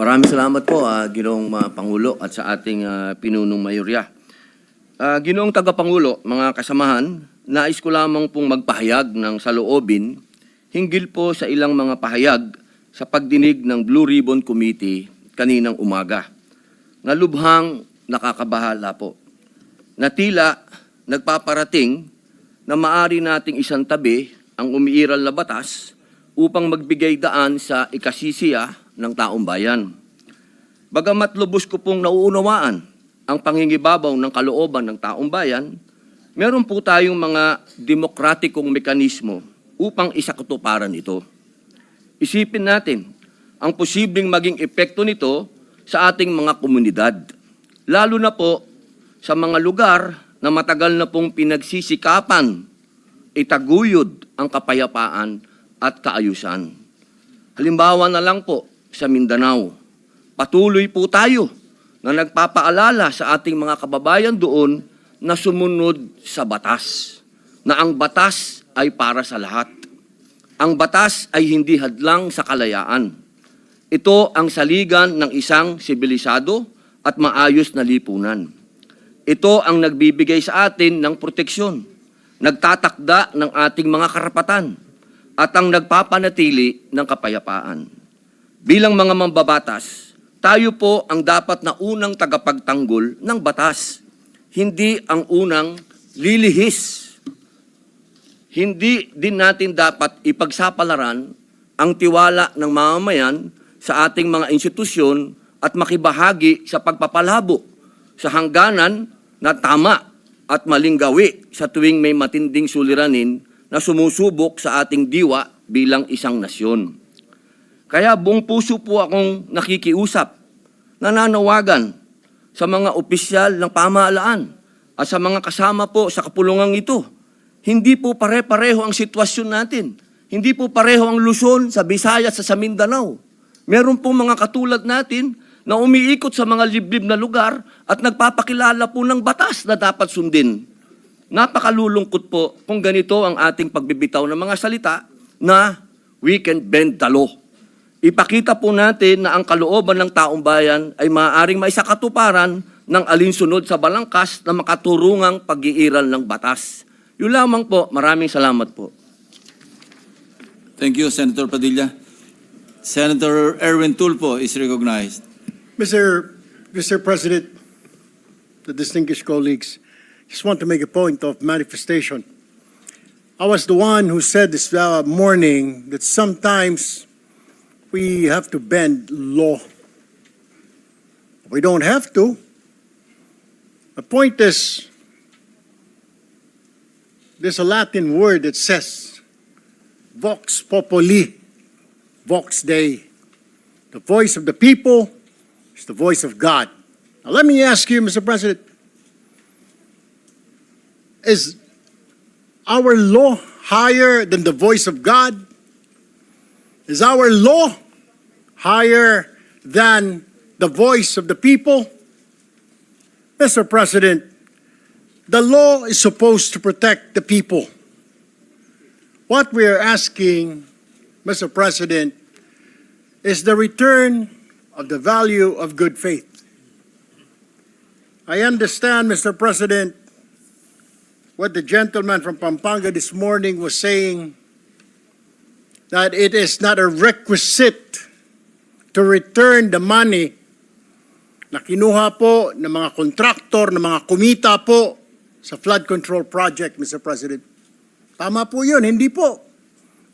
Maraming salamat po, Ginoong Pangulo at sa ating pinunong mayorya. Ginoong Tagapangulo, mga kasamahan, nais ko lamang pong magpahayag ng saloobin hinggil po sa ilang mga pahayag sa pagdinig ng Blue Ribbon Committee kaninang umaga. Nalubhang nakakabahala po. Na tila nagpaparating na maari nating isang tabi ang umiiral na batas upang magbigay daan sa ikasisiya ng taong bayan. Bagamat lubos ko pong nauunawaan ang pangingibabaw ng kalooban ng taong bayan, meron po tayong mga demokratikong mekanismo upang isakatuparan ito. Isipin natin ang posibleng maging epekto nito sa ating mga komunidad, lalo na po sa mga lugar na matagal na pong pinagsisikapan itaguyod ang kapayapaan at kaayusan. Halimbawa na lang po sa Mindanao, patuloy po tayo na nagpapaalala sa ating mga kababayan doon na sumunod sa batas, na ang batas ay para sa lahat. Ang batas ay hindi hadlang sa kalayaan. Ito ang saligan ng isang sibilisado at maayos na lipunan. Ito ang nagbibigay sa atin ng proteksyon, nagtatakda ng ating mga karapatan, at ang nagpapanatili ng kapayapaan. Bilang mga mambabatas, tayo po ang dapat na unang tagapagtanggol ng batas, hindi ang unang lilihis. Hindi din natin dapat ipagsapalaran ang tiwala ng mamamayan sa ating mga institusyon at makibahagi sa pagpapalabo sa hangganan na tama at maling gawi sa tuwing may matinding suliranin na sumusubok sa ating diwa bilang isang nasyon. Kaya buong puso po akong nakikiusap, nananawagan sa mga opisyal ng pamahalaan at sa mga kasama po sa kapulungang ito. Hindi po pare-pareho ang sitwasyon natin. Hindi po pareho ang Luzon sa Visayas sa Mindanao. Meron po mga katulad natin na umiikot sa mga liblib na lugar at nagpapakilala po ng batas na dapat sundin. Napakalulungkot po kung ganito ang ating pagbibitaw ng mga salita na we can bend the law. Ipakita po natin na ang kalooban ng taong bayan ay maaaring maisakatuparan ng alinsunod sa balangkas na makaturungang pag-iiral ng batas. Yun lamang po. Maraming salamat po. Thank you, Senator Padilla. Senator Erwin Tulfo is recognized. Mr. President, the distinguished colleagues, just want to make a point of manifestation. I was the one who said this morning that sometimes we have to bend law. We don't have to. The point is, there's a Latin word that says, vox populi, vox Dei. The voice of the people is the voice of God. Now let me ask you, Mr. President, is our law higher than the voice of God? Is our law higher than the voice of the people? Mr. President, the law is supposed to protect the people. What we are asking, Mr. President, is the return of the value of good faith. I understand, Mr. President, what the gentleman from Pampanga this morning was saying, that it is not a requisite to return the money na kinuha po ng mga kontraktor, ng mga kumita po sa flood control project, Mr. President. Tama po yun, hindi po.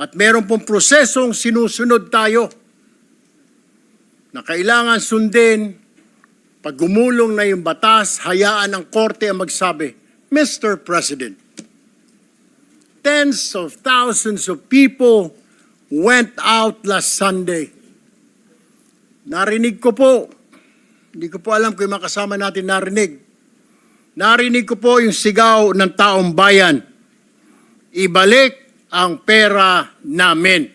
At meron pong prosesong sinusunod tayo na kailangan sundin. Pag gumulong na yung batas, hayaan ang korte ang magsabi, Mr. President, tens of thousands of people went out last Sunday. Narinig ko po, hindi ko po alam kung yung mga kasama natin narinig. Narinig ko po yung sigaw ng taong bayan. Ibalik ang pera namin.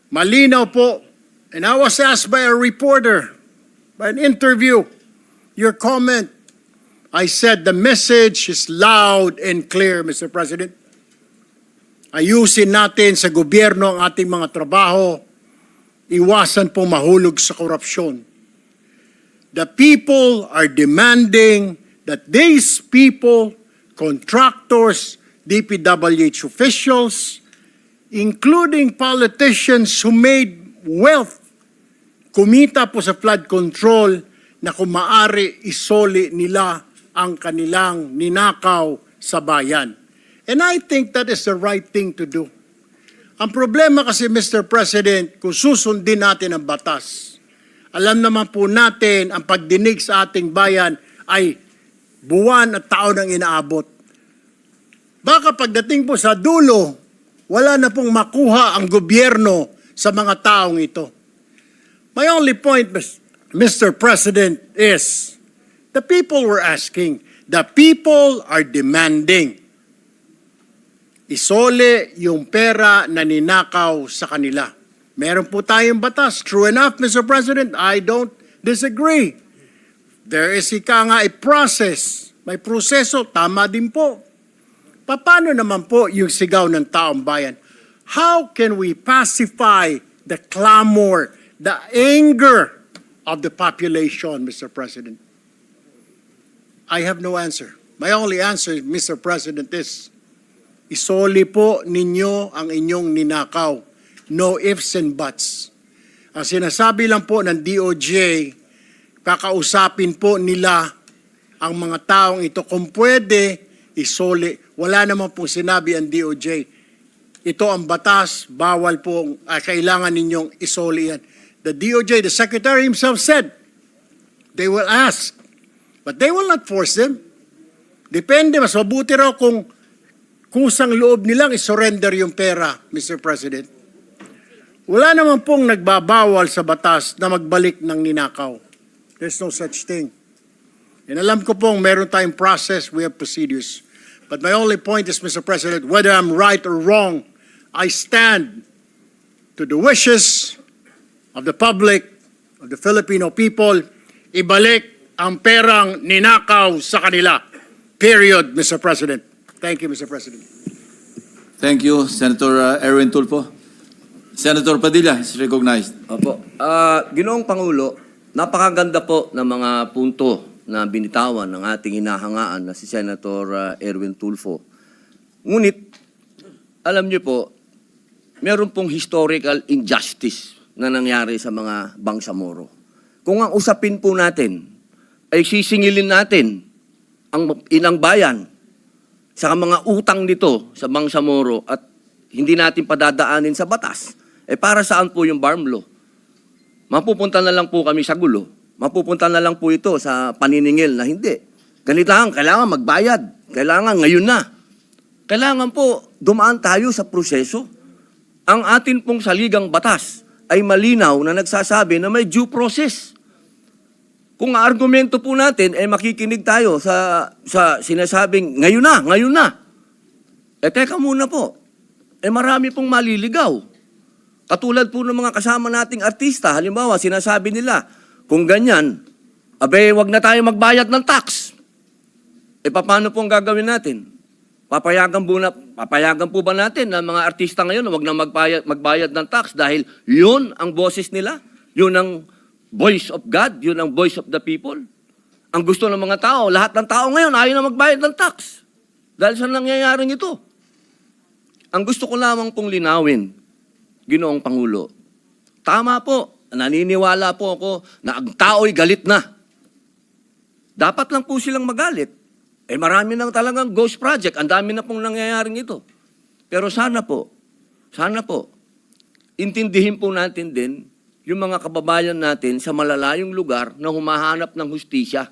Malinaw po. And I was asked by a reporter, by an interview, your comment. I said the message is loud and clear, Mr. President. Ayusin natin sa gobyerno ang ating mga trabaho iwasan po mahulog sa korupsyon. The people are demanding that these people, contractors, DPWH officials, including politicians who made wealth, kumita po sa flood control, na kung maaari isoli nila ang kanilang ninakaw sa bayan. And I think that is the right thing to do. Ang problema kasi, Mr. President, kung susundin natin ang batas, alam naman po natin ang pagdinig sa ating bayan ay buwan at taon ang inaabot. Baka pagdating po sa dulo, wala na pong makuha ang gobyerno sa mga taong ito. My only point, Mr. President, is the people were asking, the people are demanding. Isole yung pera na ninakaw sa kanila. Meron po tayong batas. True enough, Mr. President, I don't disagree. There is a process. May proseso, tama din po. Paano naman po yung sigaw ng taong bayan? How can we pacify the clamor, the anger of the population, Mr. President? I have no answer. My only answer, Mr. President, is isoli po ninyo ang inyong ninakaw. No ifs and buts. Ang sinasabi lang po ng DOJ, kakausapin po nila ang mga taong ito. Kung pwede, isoli. Wala naman po sinabi ang DOJ. Ito ang batas, bawal po, kailangan ninyong isoli yan. The DOJ, the Secretary himself said, they will ask, but they will not force them. Depende, mas mabuti raw kung kusang loob nilang isurrender yung pera, Mr. President. Wala naman pong nagbabawal sa batas na magbalik ng ninakaw. There's no such thing. And alam ko pong meron tayong process, we have procedures. But my only point is, Mr. President, whether I'm right or wrong, I stand to the wishes of the public, of the Filipino people, ibalik ang perang ninakaw sa kanila. Period, Mr. President. Thank you, Mr. President. Thank you, Senator Erwin Tulfo. Senator Padilla is recognized. Opo. Ginoong Pangulo, napakaganda po ng mga punto na binitawan ng ating hinahangaan na si Senator Erwin Tulfo. Ngunit, alam niyo po, meron pong historical injustice na nangyari sa mga Bangsamoro. Kung ang usapin po natin ay sisingilin natin ang inang bayan sa mga utang nito sa Bangsamoro at hindi natin padadaanin sa batas, para saan po yung BARM law? Mapupunta na lang po kami sa gulo. Mapupunta na lang po ito sa paniningil na hindi. Ganito lang, kailangan magbayad. Kailangan ngayon na. Kailangan po dumaan tayo sa proseso. Ang atin pong saligang batas ay malinaw na nagsasabi na may due process. Kung argumento po natin, makikinig tayo sa sinasabing ngayon na. Teka muna po. Marami pong maliligaw. Katulad po ng mga kasama nating artista, halimbawa, sinasabi nila, kung ganyan, wag na tayo magbayad ng tax. Paano po ang gagawin natin? Papayagan po ba natin na mga artista ngayon wag na magbayad ng tax dahil yun ang boses nila? Yun ang voice of God? Yun ang voice of the people? Ang gusto ng mga tao, lahat ng tao ngayon ayaw na magbayad ng tax. Dahil sa nangyayaring ito. Ang gusto ko lamang pong linawin, Ginoong Pangulo, tama po, naniniwala po ako na ang tao'y galit na. Dapat lang po silang magalit. Marami nang talagang ghost project, ang dami na pong nangyayaring ito. Pero sana po, intindihin po natin din yung mga kababayan natin sa malalayong lugar na humahanap ng hustisya.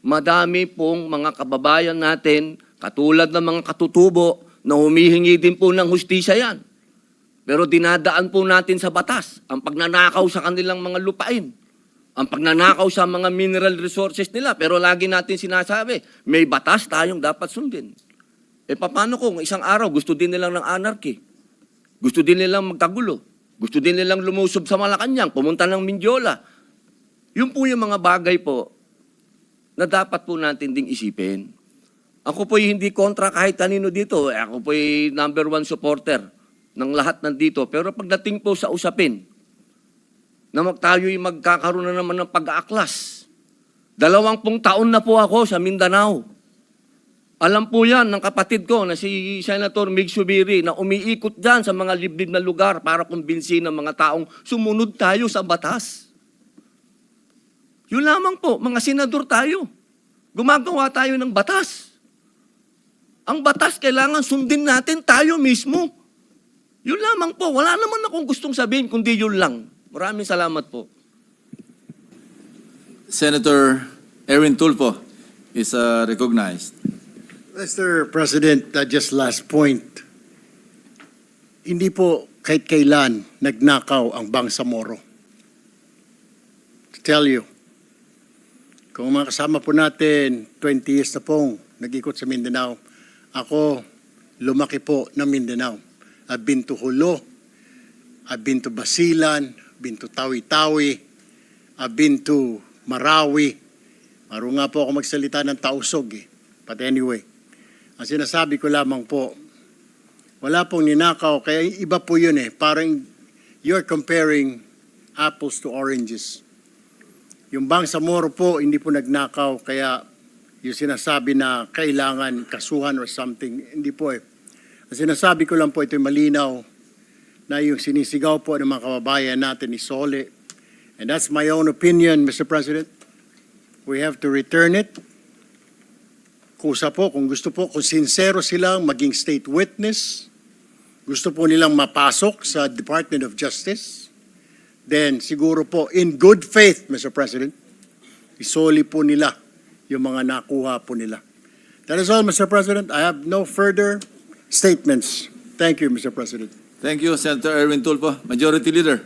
Madami pong mga kababayan natin, katulad ng mga katutubo, na humihingi din po ng hustisya yan. Pero dinadaan po natin sa batas ang pagnanakaw sa kanilang mga lupain, ang pagnanakaw sa mga mineral resources nila. Pero lagi natin sinasabi, may batas tayong dapat sundin. Paano kung isang araw gusto din nilang ng anarchy? Gusto din nilang magkagulo? Gusto din nilang lumusob sa Malacanang, pumunta ng Mindiola? Yun po yung mga bagay po na dapat po natin ding isipin. Ako po'y hindi kontra kahit kanino dito. Ako po'y #1 supporter ng lahat nandito. Pero pagdating po sa usapin na tayo'y magkakaroon na naman ng pag-aaklas. 20 taon na po ako sa Mindanao. Alam po yan ng kapatid ko na si Senator Mig Subiri na umiikot dyan sa mga liblib na lugar para kumbinsin ng mga taong sumunod tayo sa batas. Yun lamang po, mga senador tayo. Gumagawa tayo ng batas. Ang batas kailangan sundin natin tayo mismo. Yun lamang po. Wala naman akong gustong sabihin kundi yun lang. Maraming salamat po. Senator Erin Tulfo is recognized. Mr. President, just last point. Hindi po kahit kailan nagnakaw ang Bangsamoro. To tell you, kung mga kasama po natin, 20 years na pong nag-ikot sa Mindanao, ako lumaki po ng Mindanao. I've been to Hulo, I've been to Basilan, I've been to Tawi-Tawi, I've been to Marawi. Maro nga po ako magsalita ng Tausog eh. But anyway, ang sinasabi ko lamang po, wala pong ninakaw, kaya iba po yun eh. Parang you're comparing apples to oranges. Yung Bangsamoro po, hindi po nagnakaw, kaya yung sinasabi na kailangan kasuhan or something, hindi po eh. Ang sinasabi ko lang po, ito'y malinaw, na yung sinisigaw po ng mga kababayan natin ni Sole. And that's my own opinion, Mr. President. We have to return it. Kusa po, kung gusto po, kung sincero silang maging state witness, gusto po nilang mapasok sa Department of Justice, then siguro po, in good faith, Mr. President, isoli po nila yung mga nakuha po nila. That is all, Mr. President. I have no further statements. Thank you, Mr. President. Thank you, Senator Erwin Tulfo. Majority Leader.